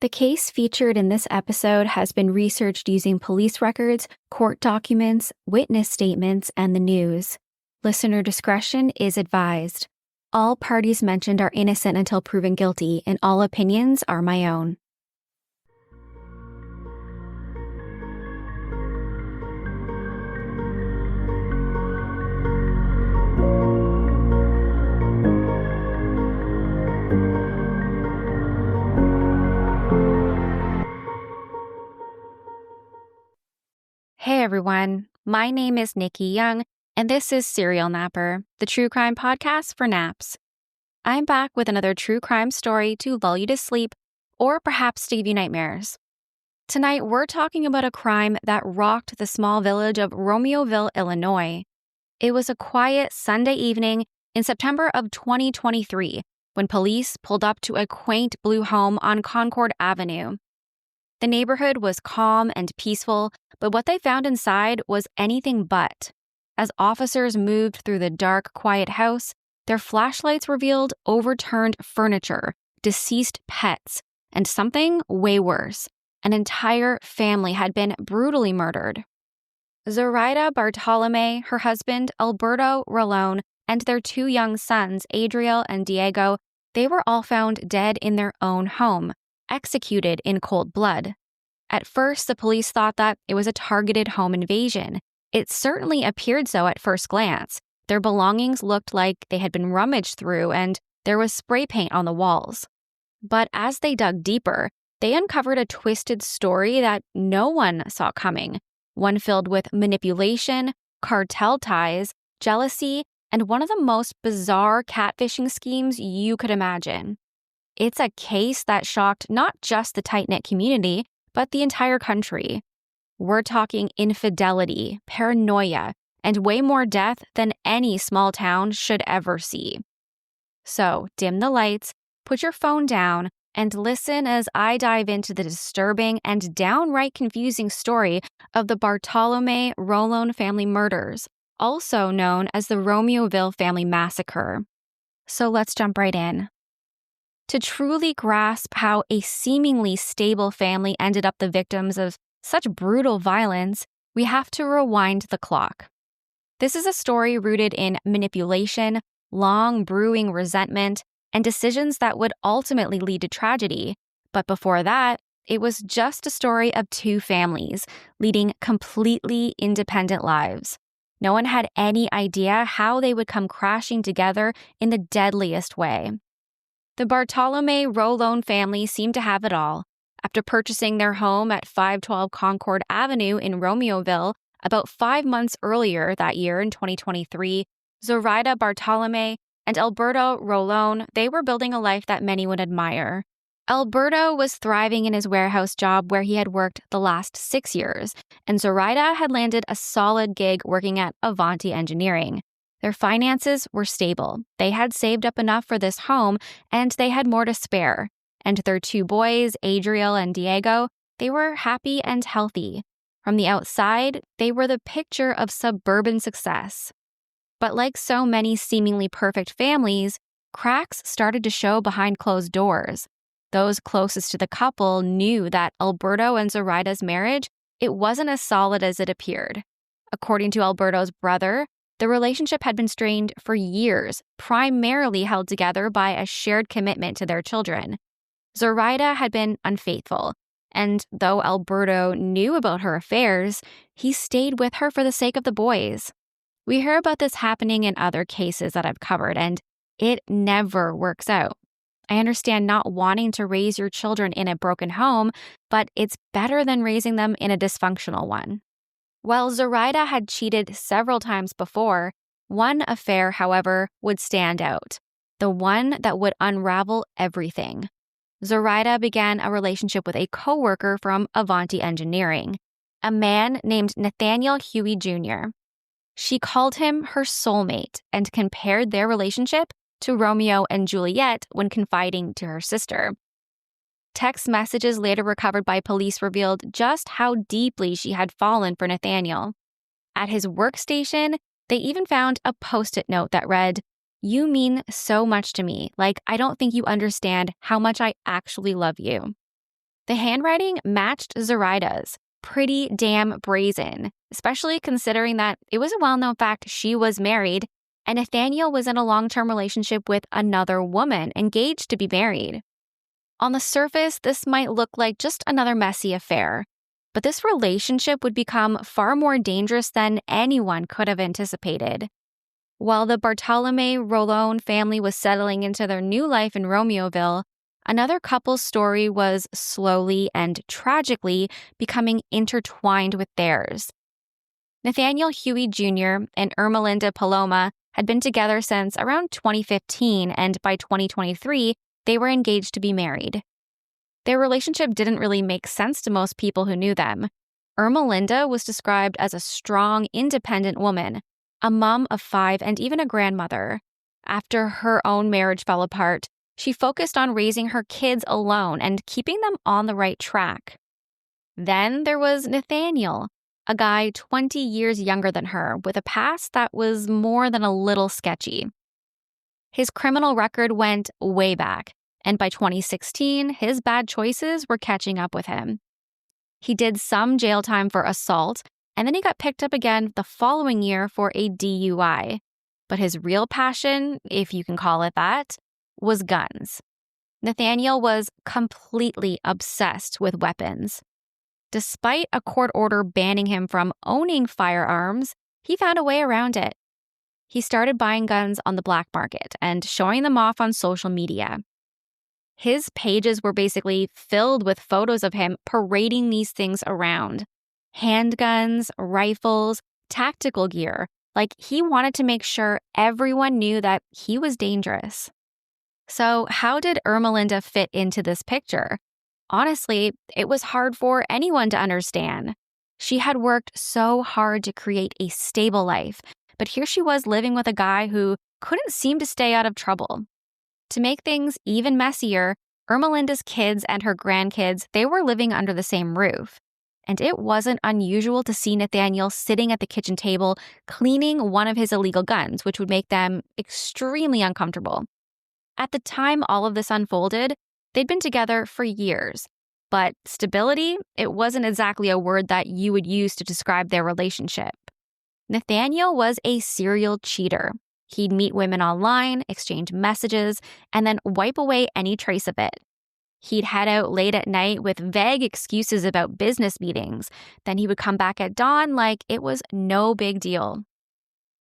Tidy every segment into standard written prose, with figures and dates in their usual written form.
The case featured in this episode has been researched using police records, court documents, witness statements, and the news. Listener discretion is advised. All parties mentioned are innocent until proven guilty, and all opinions are my own. Hey everyone, my name is Nikki Young, and this is Serial Napper, the true crime podcast for naps. I'm back with another true crime story to lull you to sleep, or perhaps to give you nightmares. Tonight, we're talking about a crime that rocked the small village of Romeoville, Illinois. It was a quiet Sunday evening in September of 2023 when police pulled up to a quaint blue home on Concord Avenue. The neighborhood was calm and peaceful, but what they found inside was anything but. As officers moved through the dark, quiet house, their flashlights revealed overturned furniture, deceased pets, and something way worse. An entire family had been brutally murdered. Zoraida Bartolomei, her husband, Alberto Rolon, and their two young sons, Adriel and Diego, they were all found dead in their own home, executed in cold blood. At first, the police thought that it was a targeted home invasion. It certainly appeared so at first glance. Their belongings looked like they had been rummaged through, and there was spray paint on the walls. But as they dug deeper, they uncovered a twisted story that no one saw coming, one filled with manipulation, cartel ties, jealousy, and one of the most bizarre catfishing schemes you could imagine. It's a case that shocked not just the tight-knit community, but the entire country. We're talking infidelity, paranoia, and way more death than any small town should ever see. So, dim the lights, put your phone down, and listen as I dive into the disturbing and downright confusing story of the Bartolomei Rolon family murders, also known as the Romeoville family massacre. So let's jump right in. To truly grasp how a seemingly stable family ended up the victims of such brutal violence, we have to rewind the clock. This is a story rooted in manipulation, long brewing resentment, and decisions that would ultimately lead to tragedy. But before that, it was just a story of two families leading completely independent lives. No one had any idea how they would come crashing together in the deadliest way. The Bartolomei Rolon family seemed to have it all. After purchasing their home at 512 Concord Avenue in Romeoville about 5 months earlier that year in 2023, Zoraida Bartolomei and Alberto Rolon, they were building a life that many would admire. Alberto was thriving in his warehouse job where he had worked the last 6 years, and Zoraida had landed a solid gig working at Avanti Engineering. Their finances were stable. They had saved up enough for this home, and they had more to spare. And their two boys, Adriel and Diego, they were happy and healthy. From the outside, they were the picture of suburban success. But like so many seemingly perfect families, cracks started to show behind closed doors. Those closest to the couple knew that Alberto and Zoraida's marriage, it wasn't as solid as it appeared. According to Alberto's brother, the relationship had been strained for years, primarily held together by a shared commitment to their children. Zoraida had been unfaithful, and though Alberto knew about her affairs, he stayed with her for the sake of the boys. We hear about this happening in other cases that I've covered, and it never works out. I understand not wanting to raise your children in a broken home, but it's better than raising them in a dysfunctional one. While Zoraida had cheated several times before, one affair, however, would stand out, the one that would unravel everything. Zoraida began a relationship with a coworker from Avanti Engineering, a man named Nathaniel Huey Jr. She called him her soulmate and compared their relationship to Romeo and Juliet when confiding to her sister. Text messages later recovered by police revealed just how deeply she had fallen for Nathaniel. At his workstation, they even found a Post-it note that read, "You mean so much to me. Like, I don't think you understand how much I actually love you." The handwriting matched Zoraida's. Pretty damn brazen, especially considering that it was a well-known fact she was married and Nathaniel was in a long-term relationship with another woman engaged to be married. On the surface, this might look like just another messy affair, but this relationship would become far more dangerous than anyone could have anticipated. While the Bartolomei Rolon family was settling into their new life in Romeoville, another couple's story was slowly and tragically becoming intertwined with theirs. Nathaniel Huey Jr. and Ermelinda Paloma had been together since around 2015, and by 2023, they were engaged to be married. Their relationship didn't really make sense to most people who knew them. Ermelinda was described as a strong, independent woman, a mom of 5 and even a grandmother. After her own marriage fell apart, she focused on raising her kids alone and keeping them on the right track. Then there was Nathaniel, a guy 20 years younger than her with a past that was more than a little sketchy. His criminal record went way back, and by 2016, his bad choices were catching up with him. He did some jail time for assault, and then he got picked up again the following year for a DUI. But his real passion, if you can call it that, was guns. Nathaniel was completely obsessed with weapons. Despite a court order banning him from owning firearms, he found a way around it. He started buying guns on the black market and showing them off on social media. His pages were basically filled with photos of him parading these things around. Handguns, rifles, tactical gear. Like he wanted to make sure everyone knew that he was dangerous. So how did Ermelinda fit into this picture? Honestly, it was hard for anyone to understand. She had worked so hard to create a stable life, but here she was living with a guy who couldn't seem to stay out of trouble. To make things even messier, Ermelinda's kids and her grandkids, they were living under the same roof. And it wasn't unusual to see Nathaniel sitting at the kitchen table cleaning one of his illegal guns, which would make them extremely uncomfortable. At the time all of this unfolded, they'd been together for years. But stability, it wasn't exactly a word that you would use to describe their relationship. Nathaniel was a serial cheater. He'd meet women online, exchange messages, and then wipe away any trace of it. He'd head out late at night with vague excuses about business meetings. Then he would come back at dawn like it was no big deal.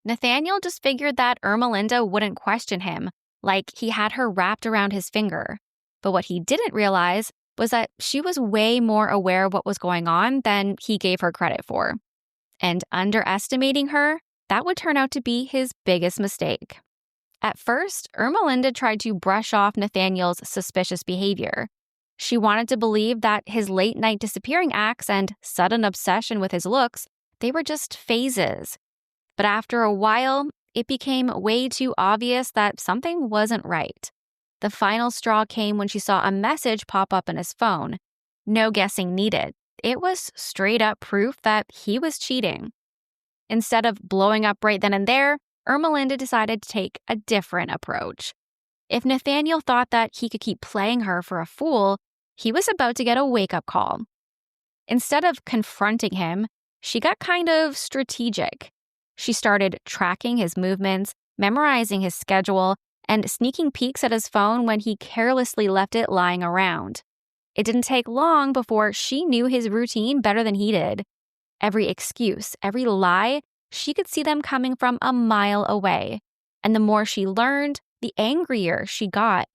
Nathaniel just figured that Ermelinda wouldn't question him, like he had her wrapped around his finger. But what he didn't realize was that she was way more aware of what was going on than he gave her credit for. And underestimating her, that would turn out to be his biggest mistake. At first, Ermelinda tried to brush off Nathaniel's suspicious behavior. She wanted to believe that his late-night disappearing acts and sudden obsession with his looks, they were just phases. But after a while, it became way too obvious that something wasn't right. The final straw came when she saw a message pop up on his phone. No guessing needed. It was straight-up proof that he was cheating. Instead of blowing up right then and there, Ermelinda decided to take a different approach. If Nathaniel thought that he could keep playing her for a fool, he was about to get a wake-up call. Instead of confronting him, she got kind of strategic. She started tracking his movements, memorizing his schedule, and sneaking peeks at his phone when he carelessly left it lying around. It didn't take long before she knew his routine better than he did. Every excuse, every lie, she could see them coming from a mile away. And the more she learned, the angrier she got.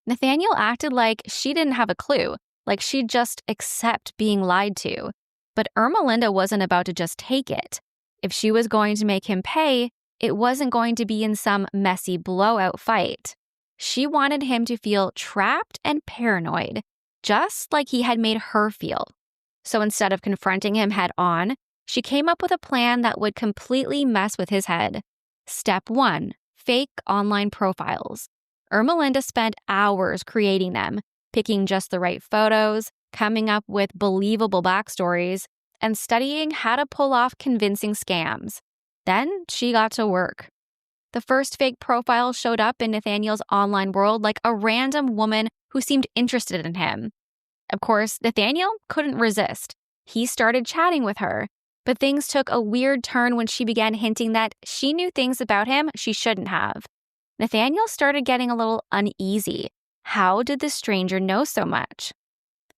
Nathaniel acted like she didn't have a clue, like she'd just accept being lied to. But Ermelinda wasn't about to just take it. If she was going to make him pay, it wasn't going to be in some messy blowout fight. She wanted him to feel trapped and paranoid, just like he had made her feel. So instead of confronting him head on, she came up with a plan that would completely mess with his head. Step 1, fake online profiles. Ermelinda spent hours creating them, picking just the right photos, coming up with believable backstories, and studying how to pull off convincing scams. Then she got to work. The first fake profile showed up in Nathaniel's online world like a random woman who seemed interested in him. Of course, Nathaniel couldn't resist. He started chatting with her, but things took a weird turn when she began hinting that she knew things about him she shouldn't have. Nathaniel started getting a little uneasy. How did the stranger know so much?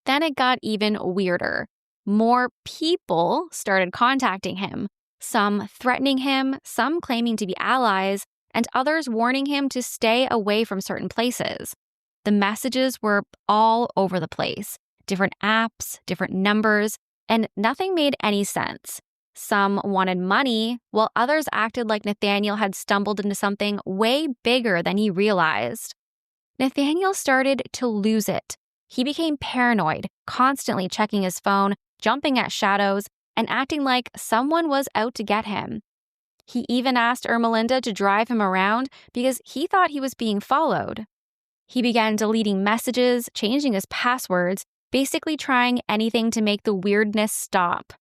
Then it got even weirder. More people started contacting him, some threatening him, some claiming to be allies, and others warning him to stay away from certain places. The messages were all over the place, different apps, different numbers, and nothing made any sense. Some wanted money, while others acted like Nathaniel had stumbled into something way bigger than he realized. Nathaniel started to lose it. He became paranoid, constantly checking his phone, jumping at shadows, and acting like someone was out to get him. He even asked Ermelinda to drive him around because he thought he was being followed. He began deleting messages, changing his passwords, basically trying anything to make the weirdness stop.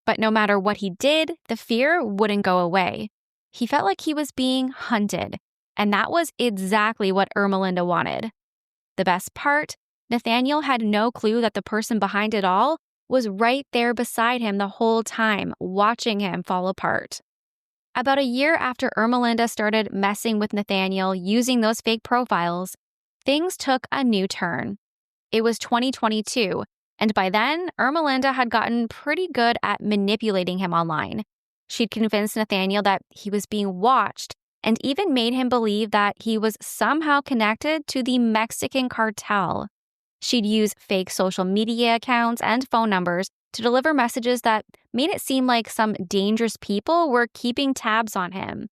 But no matter what he did, the fear wouldn't go away. He felt like he was being hunted, and that was exactly what Ermelinda wanted. The best part, Nathaniel had no clue that the person behind it all was right there beside him the whole time, watching him fall apart. About a year after Ermelinda started messing with Nathaniel using those fake profiles, things took a new turn. It was 2022, and by then, Ermelinda had gotten pretty good at manipulating him online. She'd convinced Nathaniel that he was being watched and even made him believe that he was somehow connected to the Mexican cartel. She'd use fake social media accounts and phone numbers to deliver messages that made it seem like some dangerous people were keeping tabs on him.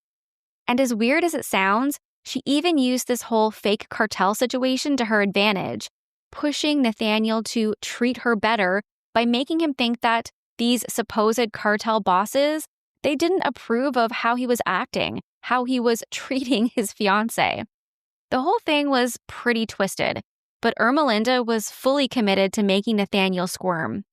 And as weird as it sounds, she even used this whole fake cartel situation to her advantage, pushing Nathaniel to treat her better by making him think that these supposed cartel bosses, they didn't approve of how he was acting, how he was treating his fiancée. The whole thing was pretty twisted, but Ermelinda was fully committed to making Nathaniel squirm.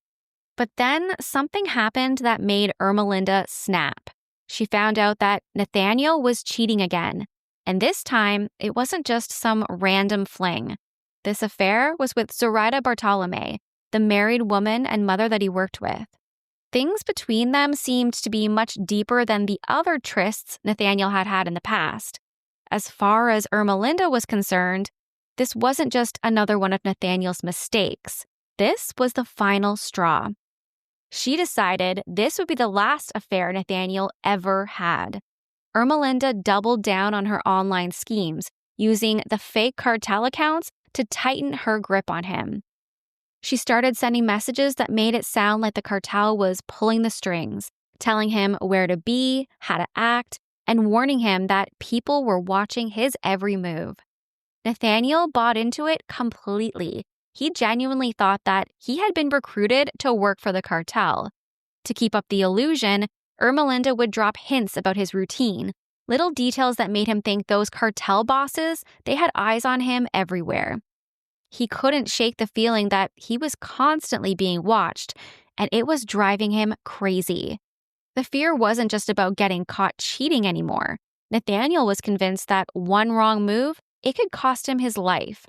But then something happened that made Ermelinda snap. She found out that Nathaniel was cheating again, and this time it wasn't just some random fling. This affair was with Zoraida Bartolomei, the married woman and mother that he worked with. Things between them seemed to be much deeper than the other trysts Nathaniel had had in the past. As far as Ermelinda was concerned, this wasn't just another one of Nathaniel's mistakes. This was the final straw. She decided this would be the last affair Nathaniel ever had. Ermelinda doubled down on her online schemes, using the fake cartel accounts to tighten her grip on him. She started sending messages that made it sound like the cartel was pulling the strings, telling him where to be, how to act, and warning him that people were watching his every move. Nathaniel bought into it completely. He genuinely thought that he had been recruited to work for the cartel. To keep up the illusion, Ermelinda would drop hints about his routine, little details that made him think those cartel bosses, they had eyes on him everywhere. He couldn't shake the feeling that he was constantly being watched, and it was driving him crazy. The fear wasn't just about getting caught cheating anymore. Nathaniel was convinced that one wrong move, it could cost him his life.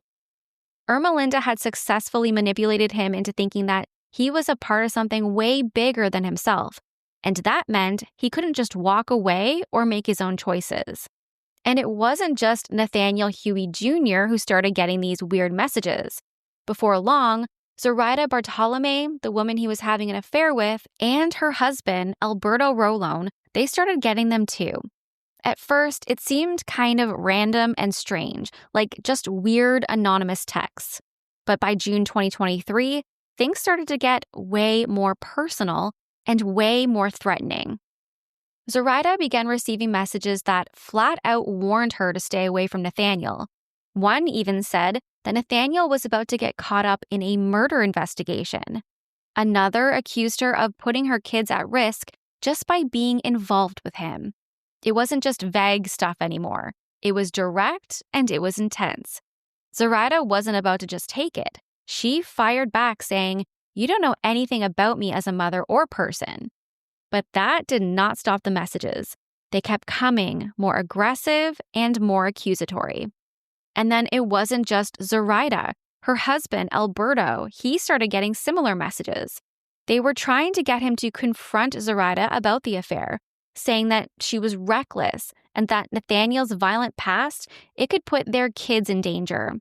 Ermelinda had successfully manipulated him into thinking that he was a part of something way bigger than himself, and that meant he couldn't just walk away or make his own choices. And it wasn't just Nathaniel Huey Jr. who started getting these weird messages. Before long, Zoraida Bartolomei, the woman he was having an affair with, and her husband, Alberto Rolon, they started getting them too. At first, it seemed kind of random and strange, like just weird anonymous texts. But by June 2023, things started to get way more personal and way more threatening. Zoraida began receiving messages that flat out warned her to stay away from Nathaniel. One even said that Nathaniel was about to get caught up in a murder investigation. Another accused her of putting her kids at risk just by being involved with him. It wasn't just vague stuff anymore. It was direct and it was intense. Zoraida wasn't about to just take it. She fired back saying, "You don't know anything about me as a mother or person." But that did not stop the messages. They kept coming, more aggressive and more accusatory. And then it wasn't just Zoraida. Her husband, Alberto, he started getting similar messages. They were trying to get him to confront Zoraida about the affair, saying that she was reckless and that Nathaniel's violent past, it could put their kids in danger.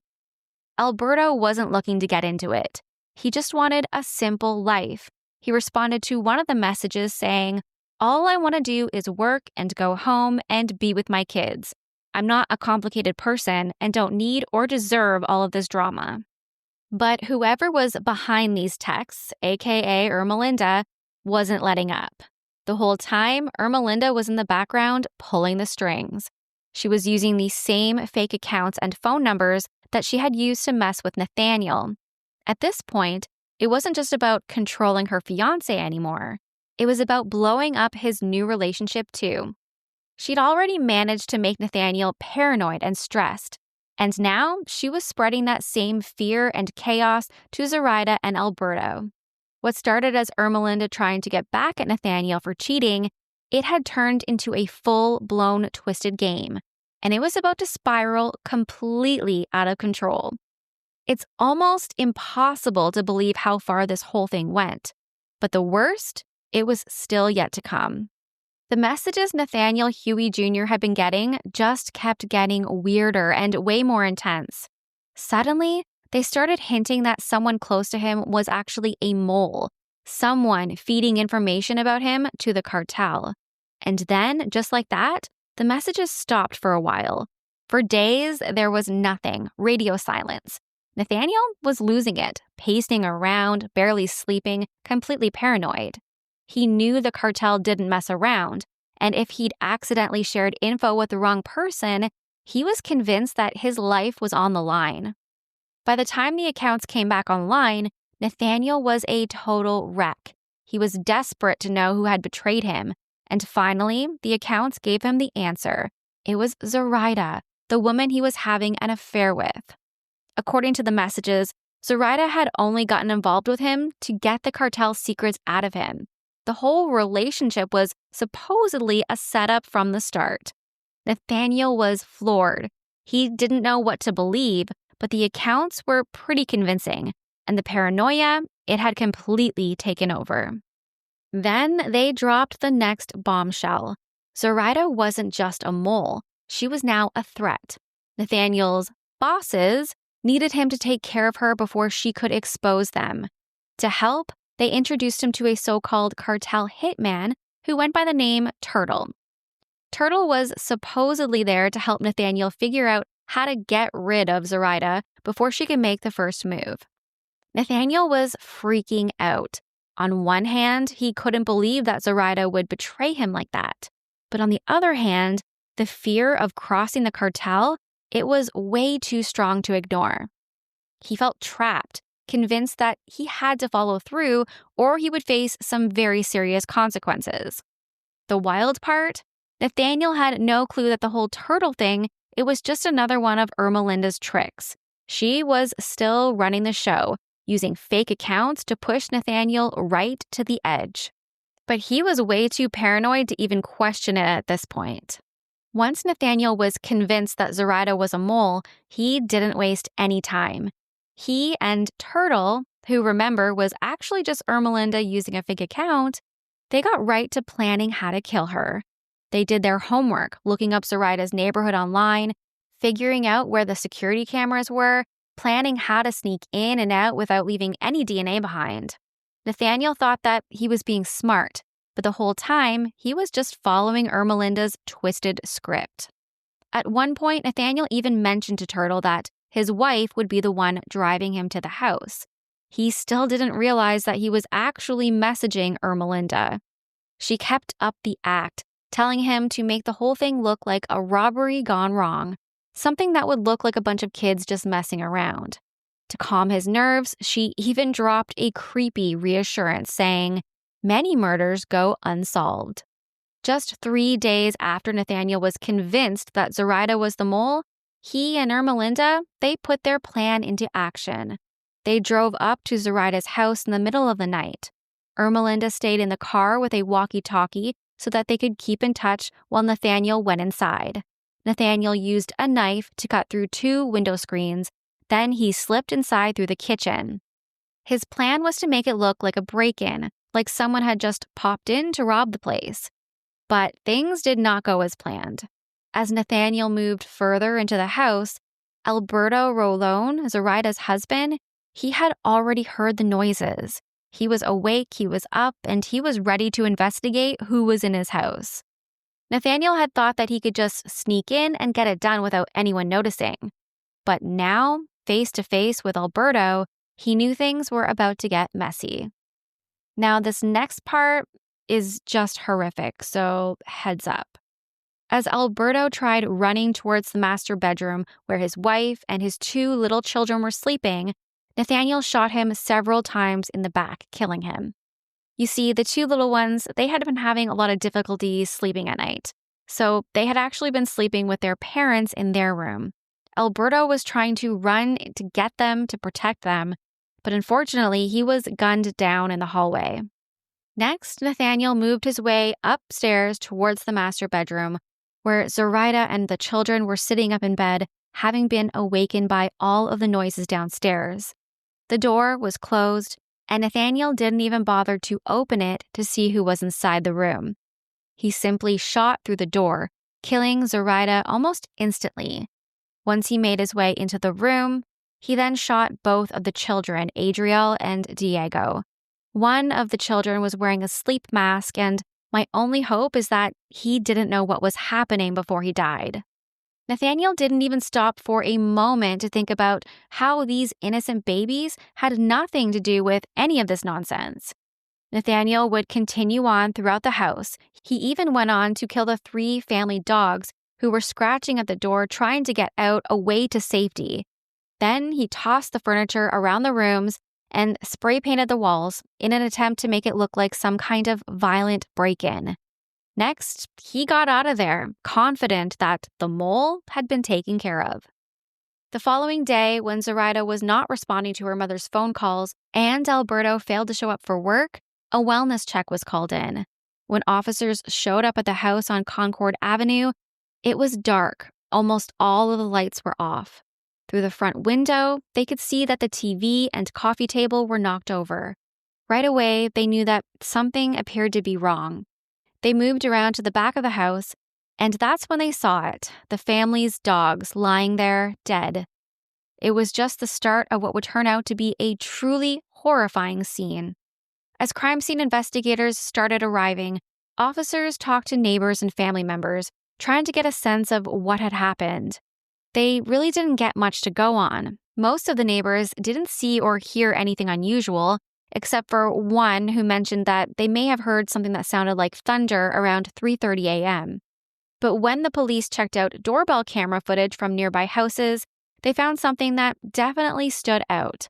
Alberto wasn't looking to get into it. He just wanted a simple life. He responded to one of the messages saying, "All I want to do is work and go home and be with my kids. I'm not a complicated person and don't need or deserve all of this drama." But whoever was behind these texts, aka Ermelinda, wasn't letting up. The whole time, Ermelinda was in the background pulling the strings. She was using the same fake accounts and phone numbers that she had used to mess with Nathaniel. At this point, it wasn't just about controlling her fiancé anymore. It was about blowing up his new relationship too. She'd already managed to make Nathaniel paranoid and stressed, and now she was spreading that same fear and chaos to Zoraida and Alberto. What started as Ermelinda trying to get back at Nathaniel for cheating, it had turned into a full-blown twisted game, and it was about to spiral completely out of control. It's almost impossible to believe how far this whole thing went, but the worst, it was still yet to come. The messages Nathaniel Huey Jr. had been getting just kept getting weirder and way more intense. Suddenly, they started hinting that someone close to him was actually a mole, someone feeding information about him to the cartel. And then, just like that, the messages stopped for a while. For days, there was nothing, radio silence. Nathaniel was losing it, pacing around, barely sleeping, completely paranoid. He knew the cartel didn't mess around, and if he'd accidentally shared info with the wrong person, he was convinced that his life was on the line. By the time the accounts came back online, Nathaniel was a total wreck. He was desperate to know who had betrayed him, and finally, the accounts gave him the answer. It was Zoraida, the woman he was having an affair with. According to the messages, Zoraida had only gotten involved with him to get the cartel's secrets out of him. The whole relationship was supposedly a setup from the start. Nathaniel was floored. He didn't know what to believe, but the accounts were pretty convincing, and the paranoia, it had completely taken over. Then they dropped the next bombshell. Zoraida wasn't just a mole. She was now a threat. Nathaniel's bosses needed him to take care of her before she could expose them. To help, they introduced him to a so-called cartel hitman who went by the name Turtle. Turtle was supposedly there to help Nathaniel figure out how to get rid of Zoraida before she could make the first move. Nathaniel was freaking out. On one hand, he couldn't believe that Zoraida would betray him like that. But on the other hand, the fear of crossing the cartel, it was way too strong to ignore. He felt trapped, convinced that he had to follow through or he would face some very serious consequences. The wild part? Nathaniel had no clue that the whole turtle thing, it was just another one of Ermelinda's tricks. She was still running the show, using fake accounts to push Nathaniel right to the edge. But he was way too paranoid to even question it at this point. Once Nathaniel was convinced that Zoraida was a mole, he didn't waste any time. He and Turtle, who remember was actually just Ermelinda using a fake account, they got right to planning how to kill her. They did their homework, looking up Zoraida's neighborhood online, figuring out where the security cameras were, planning how to sneak in and out without leaving any DNA behind. Nathaniel thought that he was being smart, but the whole time, he was just following Ermelinda's twisted script. At one point, Nathaniel even mentioned to Turtle that his wife would be the one driving him to the house. He still didn't realize that he was actually messaging Ermelinda. She kept up the act, telling him to make the whole thing look like a robbery gone wrong, something that would look like a bunch of kids just messing around. To calm his nerves, she even dropped a creepy reassurance saying, "Many murders go unsolved." Just 3 days after Nathaniel was convinced that Zoraida was the mole, he and Ermelinda, they put their plan into action. They drove up to Zoraida's house in the middle of the night. Ermelinda stayed in the car with a walkie-talkie so that they could keep in touch while Nathaniel went inside. Nathaniel used a knife to cut through 2 window screens. Then he slipped inside through the kitchen. His plan was to make it look like a break-in, like someone had just popped in to rob the place. But things did not go as planned. As Nathaniel moved further into the house, Alberto Rolon, Zoraida's husband, he had already heard the noises. He was awake, he was up, and he was ready to investigate who was in his house. Nathaniel had thought that he could just sneak in and get it done without anyone noticing. But now, face to face with Alberto, he knew things were about to get messy. Now, this next part is just horrific, so heads up. As Alberto tried running towards the master bedroom where his wife and his 2 little children were sleeping, Nathaniel shot him several times in the back, killing him. You see, the 2 little ones, they had been having a lot of difficulty sleeping at night, so they had actually been sleeping with their parents in their room. Alberto was trying to run to get them to protect them, but unfortunately, he was gunned down in the hallway. Next, Nathaniel moved his way upstairs towards the master bedroom, where Zoraida and the children were sitting up in bed, having been awakened by all of the noises downstairs. The door was closed, and Nathaniel didn't even bother to open it to see who was inside the room. He simply shot through the door, killing Zoraida almost instantly. Once he made his way into the room, he then shot both of the children, Adriel and Diego. One of the children was wearing a sleep mask, and my only hope is that he didn't know what was happening before he died. Nathaniel didn't even stop for a moment to think about how these innocent babies had nothing to do with any of this nonsense. Nathaniel would continue on throughout the house. He even went on to kill the 3 family dogs who were scratching at the door trying to get out away to safety. Then he tossed the furniture around the rooms and spray painted the walls in an attempt to make it look like some kind of violent break-in. Next, he got out of there, confident that the mole had been taken care of. The following day, when Zoraida was not responding to her mother's phone calls and Alberto failed to show up for work, a wellness check was called in. When officers showed up at the house on Concord Avenue, it was dark. Almost all of the lights were off. Through the front window, they could see that the TV and coffee table were knocked over. Right away, they knew that something appeared to be wrong. They moved around to the back of the house, and that's when they saw it, the family's dogs lying there, dead. It was just the start of what would turn out to be a truly horrifying scene. As crime scene investigators started arriving, officers talked to neighbors and family members, trying to get a sense of what had happened. They really didn't get much to go on. Most of the neighbors didn't see or hear anything unusual, except for one who mentioned that they may have heard something that sounded like thunder around 3:30 a.m. But when the police checked out doorbell camera footage from nearby houses, they found something that definitely stood out.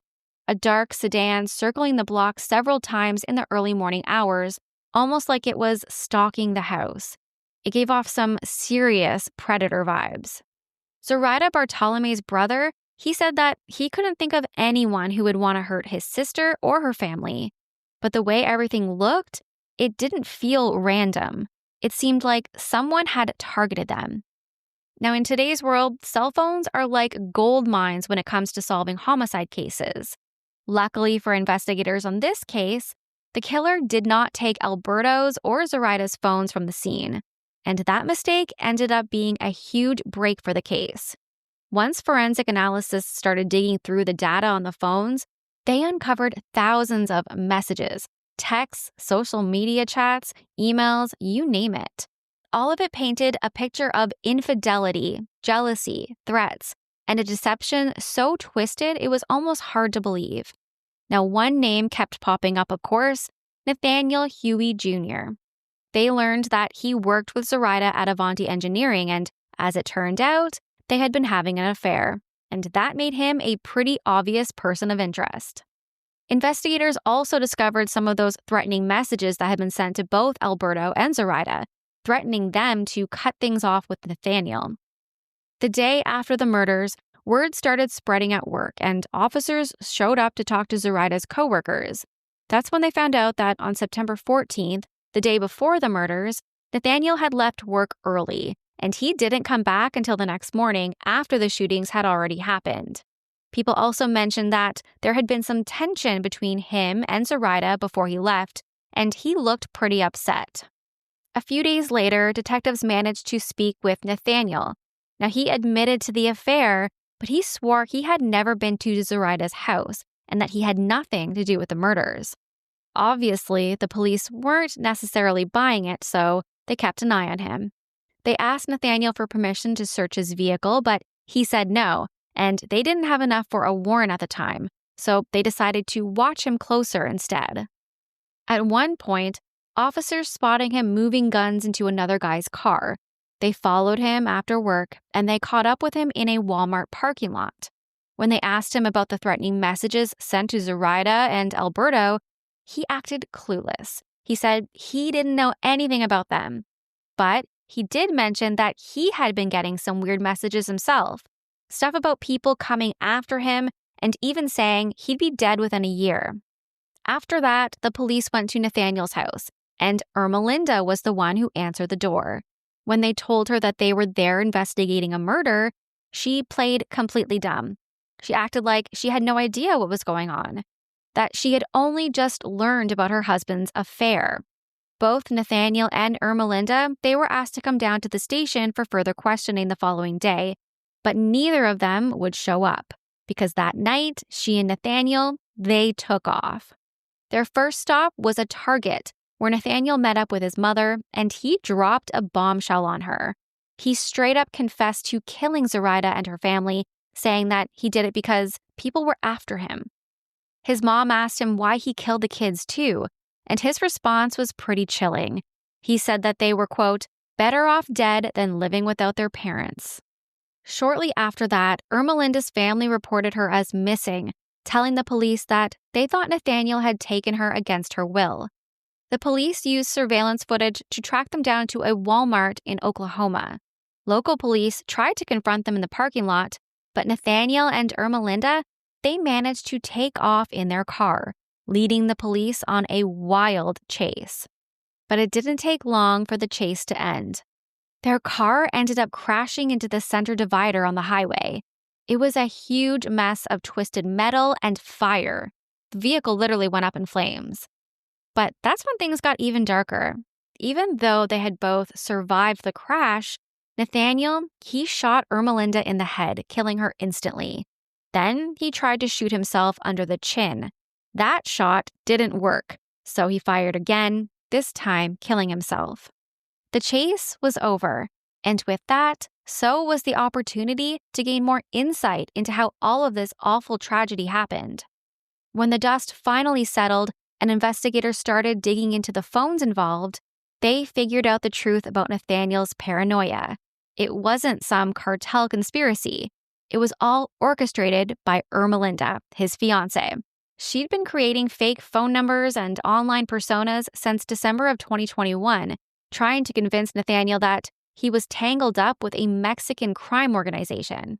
A dark sedan circling the block several times in the early morning hours, almost like it was stalking the house. It gave off some serious predator vibes. Zoraida Bartolomei's brother, he said that he couldn't think of anyone who would want to hurt his sister or her family. But the way everything looked, it didn't feel random. It seemed like someone had targeted them. Now, in today's world, cell phones are like gold mines when it comes to solving homicide cases. Luckily for investigators on this case, the killer did not take Alberto's or Zoraida's phones from the scene. And that mistake ended up being a huge break for the case. Once forensic analysis started digging through the data on the phones, they uncovered thousands of messages, texts, social media chats, emails, you name it. All of it painted a picture of infidelity, jealousy, threats, and a deception so twisted it was almost hard to believe. Now, one name kept popping up, of course, Nathaniel Huey Jr. They learned that he worked with Zoraida at Avanti Engineering, and as it turned out, they had been having an affair, and that made him a pretty obvious person of interest. Investigators also discovered some of those threatening messages that had been sent to both Alberto and Zoraida, threatening them to cut things off with Nathaniel. The day after the murders, word started spreading at work, and officers showed up to talk to Zoraida's coworkers. That's when they found out that on September 14th, the day before the murders, Nathaniel had left work early, and he didn't come back until the next morning after the shootings had already happened. People also mentioned that there had been some tension between him and Zoraida before he left, and he looked pretty upset. A few days later, detectives managed to speak with Nathaniel. Now, he admitted to the affair, but he swore he had never been to Zoraida's house and that he had nothing to do with the murders. Obviously, the police weren't necessarily buying it, so they kept an eye on him. They asked Nathaniel for permission to search his vehicle, but he said no, and they didn't have enough for a warrant at the time, so they decided to watch him closer instead. At one point, officers spotted him moving guns into another guy's car. They followed him after work, and they caught up with him in a Walmart parking lot. When they asked him about the threatening messages sent to Zoraida and Alberto, he acted clueless. He said he didn't know anything about them. But he did mention that he had been getting some weird messages himself, stuff about people coming after him and even saying he'd be dead within a year. After that, the police went to Nathaniel's house, and Ermelinda was the one who answered the door. When they told her that they were there investigating a murder, she played completely dumb. She acted like she had no idea what was going on, that she had only just learned about her husband's affair. Both Nathaniel and Ermelinda, they were asked to come down to the station for further questioning the following day, but neither of them would show up, because that night, she and Nathaniel, they took off. Their first stop was a Target, where Nathaniel met up with his mother, and he dropped a bombshell on her. He straight up confessed to killing Zoraida and her family, saying that he did it because people were after him. His mom asked him why he killed the kids too, and his response was pretty chilling. He said that they were, quote, better off dead than living without their parents. Shortly after that, Ermelinda's family reported her as missing, telling the police that they thought Nathaniel had taken her against her will. The police used surveillance footage to track them down to a Walmart in Oklahoma. Local police tried to confront them in the parking lot, but Nathaniel and Ermelinda, they managed to take off in their car, leading the police on a wild chase. But it didn't take long for the chase to end. Their car ended up crashing into the center divider on the highway. It was a huge mess of twisted metal and fire. The vehicle literally went up in flames. But that's when things got even darker. Even though they had both survived the crash, Nathaniel, he shot Ermelinda in the head, killing her instantly. Then he tried to shoot himself under the chin. That shot didn't work, so he fired again, this time killing himself. The chase was over, and with that, so was the opportunity to gain more insight into how all of this awful tragedy happened. When the dust finally settled and investigators started digging into the phones involved, they figured out the truth about Nathaniel's paranoia. It wasn't some cartel conspiracy. It was all orchestrated by Ermelinda, his fiancée. She'd been creating fake phone numbers and online personas since December of 2021, trying to convince Nathaniel that he was tangled up with a Mexican crime organization.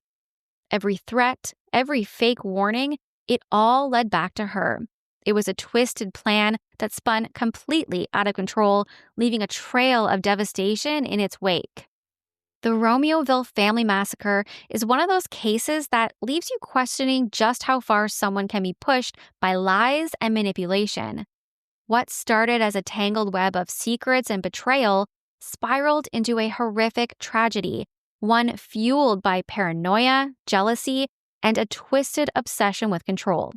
Every threat, every fake warning, it all led back to her. It was a twisted plan that spun completely out of control, leaving a trail of devastation in its wake. The Romeoville family massacre is one of those cases that leaves you questioning just how far someone can be pushed by lies and manipulation. What started as a tangled web of secrets and betrayal spiraled into a horrific tragedy, one fueled by paranoia, jealousy, and a twisted obsession with control.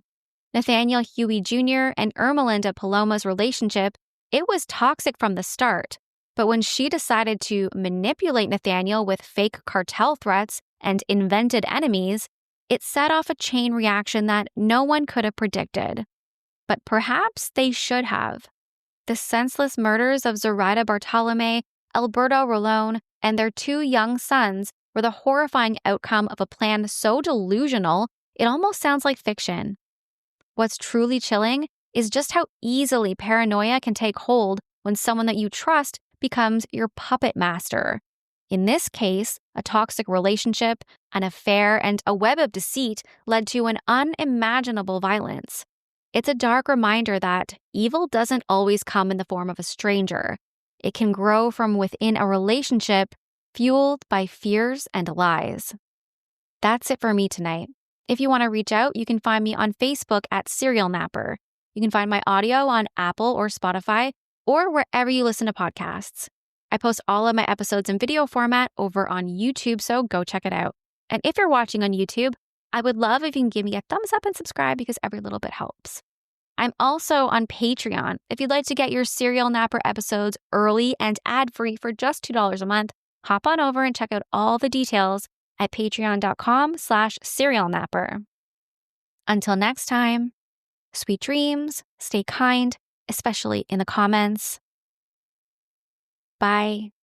Nathaniel Huey Jr. and Ermelinda Paloma's relationship, it was toxic from the start. But when she decided to manipulate Nathaniel with fake cartel threats and invented enemies, it set off a chain reaction that no one could have predicted. But perhaps they should have. The senseless murders of Zoraida Bartolomei, Alberto Rolon, and their two young sons were the horrifying outcome of a plan so delusional, it almost sounds like fiction. What's truly chilling is just how easily paranoia can take hold when someone that you trust becomes your puppet master. In this case, a toxic relationship, an affair, and a web of deceit led to an unimaginable violence. It's a dark reminder that evil doesn't always come in the form of a stranger. It can grow from within a relationship fueled by fears and lies. That's it for me tonight. If you want to reach out, you can find me on Facebook at Serial Napper. You can find my audio on Apple or Spotify or wherever you listen to podcasts. I post all of my episodes in video format over on YouTube, so go check it out. And if you're watching on YouTube, I would love if you can give me a thumbs up and subscribe because every little bit helps. I'm also on Patreon. If you'd like to get your Serial Napper episodes early and ad-free for just $2 a month, hop on over and check out all the details at patreon.com/serialnapper. Until next time, sweet dreams, stay kind, especially in the comments. Bye.